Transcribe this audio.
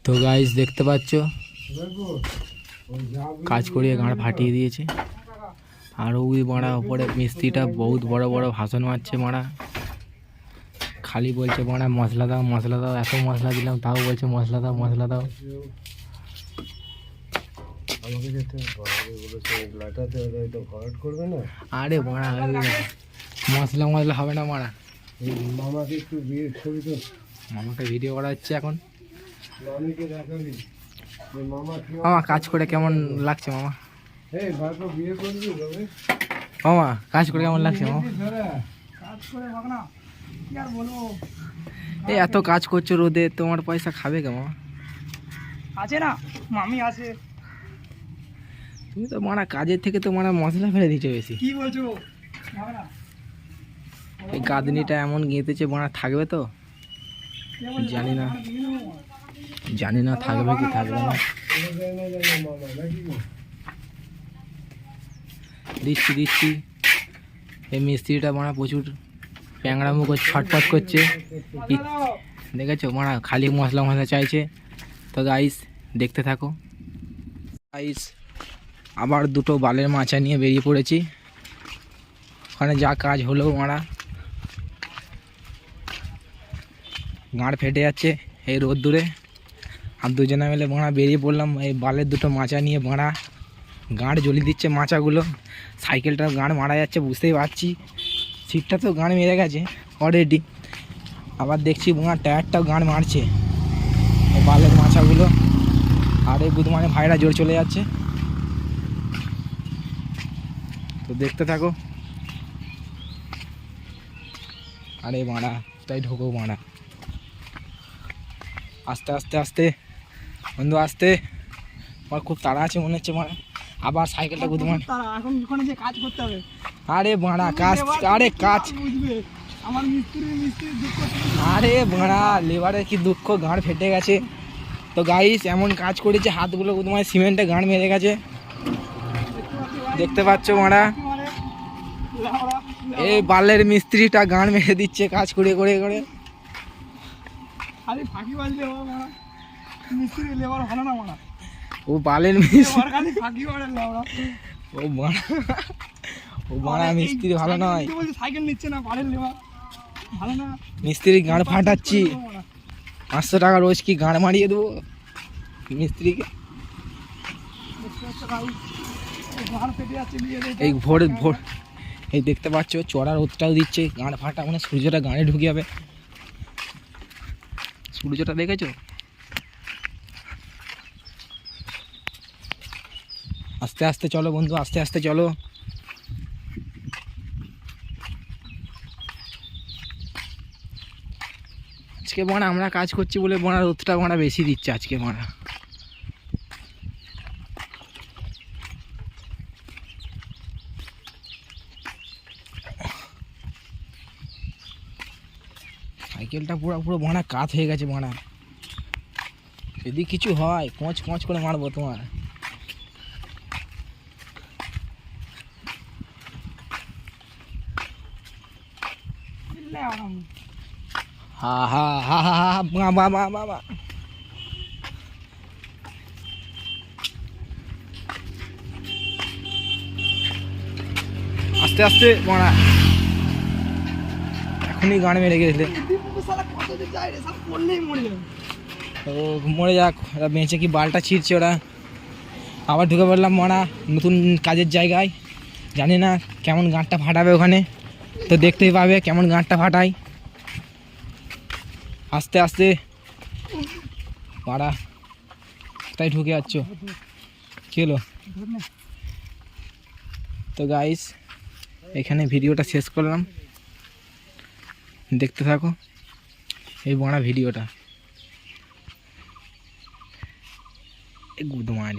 তো গাইস দেখতে পাচ্ছ কাজ করিয়ে গাঁড় ফাটিয়ে দিয়েছে। আর ওই মারা উপরে মিস্ত্রিটা বহুত বড় বড় ভাষণ মারছে মারা, খালি বলছে মারা মশলা দাও মশলা দাও, এত মশলা দিলাম তাও বলছে মশলা দাও মশলা দাও। আরে মারা মশলা মশলা হবে না মারা, মামাকে ভিডিও করা হচ্ছে এখন। মামা কাজ করে কেমন লাগছে মামা? মামা কাজ করে কেমন লাগছে মামা? এই এত কাজ করছো রোদে, তোমার পয়সা খাবে কে মামা? আছে না মামি আছে। তুমি তো মারা কাজের থেকে তো মারা মশলা ফেলে দিচ্ছ বেশি। কি বলছো? এই গাঁদনিটা এমন গেঁথেছে মারা, থাকবে তো জানি না, জানি না থাকবে কি থাকবে না। দিচ্ছি দিচ্ছি। এই মিস্ত্রিটা মারা প্রচুর প্যাংরামো করছে, ছটফট করছে, দেখেছো মারা খালি মশলা মশলা চাইছে। তো গাইস দেখতে থাকো। গাইস আবার দুটো বালের মাচা নিয়ে বেরিয়ে পড়েছি, ওখানে যা কাজ হলো মারা, গাঁড় ফেটে যাচ্ছে এই রোদ্দুরে। আর দুজনে মিলে মারা বেরিয়ে পড়লাম এই বালের দুটো মাচা নিয়ে। মারা গাঁড় জ্বলিয়ে দিচ্ছে মাচাগুলো, সাইকেলটার গাঁড় মারা যাচ্ছে বুঝতেই পারছি। সিটটা তো গাঁড় মেরে গেছে অলরেডি, আবার দেখছি বোনার টায়ারটাও গাঁড় মারছে এই বালের মাচাগুলো। আর এই বুধমানে ভাইরা জোর চলে যাচ্ছে, তো দেখতে থাকো। আরে মারা তাই ঢোকো মারা, আস্তে আস্তে আস্তে বন্ধু আস্তে, আমার খুব তাড়া আছে মনে হচ্ছে মারা। আবার সাইকেলটা বুধমান এখন ওখানে যে কাজ করতে হবে। আরে মারা কাজ, আরে কাজ আমার মিস্ত্রি দুঃখ। আরে মারা লেবারের কি দুঃখ, গাঁড় ফেটে গেছে। তো গাইস এমন কাজ করেছে হাতগুলো তোমার সিমেন্টে গাঁড় মেরে গেছে, দেখতে পাচ্ছ মারা। এই বালের মিস্ত্রিটা গাঁড় মেরে দিচ্ছে কাজ করে করে করে। খালি ফাঁকি বাজলে হবে মারা, মিস্ত্রি লেবার ভালো না মারা। ও বালের মিস্ত্রি, খালি ফাঁকি মারে লেবার। ও মারা, ও মারা মিস্ত্রি ভালো নয়। সাইকেল নিচ্ছে না বালের লেবার ভালো না। মিস্ত্রি গাঁড় ফাটাচ্ছি, 500 টাকা রোজ কি গাঁড় মারিয়ে দেবো মিস্ত্রিকে। এই ভোর ভোর এই দেখতে পাচ্ছ চড়া রোদটাও দিচ্ছে, গাঁড় ফাটা মানে সূর্যটা গাঁড়ে ঢুকে যাবে। সূর্যটা দেখেছো? আস্তে আস্তে চলো বন্ধু, আস্তে আস্তে চলো। আজকে মারা আমরা কাজ করছি বলে মারা রোদটা মারা বেশি দিচ্ছে আজকে মারা। সাইকেলটা পুরো পুরো মারা কাত হয়ে গেছে মারা, যদি কিছু হয় কোঁচ কোঁচ করে মারবো তোমার। হা হা হা হা হা বাবা বাবা বাবা। আস্তে আস্তে মারা, এখনই গান মেরে গেছিলে। ও মরে যাক, ওরা বেঁচে কি বালটা ছিঁড়ছে ওরা। আবার ঢুকে পড়লাম মারা নতুন কাজের জায়গায়, জানি না কেমন গাঁটটা ফাটাবে ওখানে, তো দেখতেই পাবে কেমন গাঁটটা ফাটাই। আস্তে আস্তে মারা, তাই ঢুকে যাচ্ছ কি হলো? তো গাইস এখানে ভিডিওটা শেষ করলাম, দেখতে থাকো এই বড় ভিডিওটা। Good morning.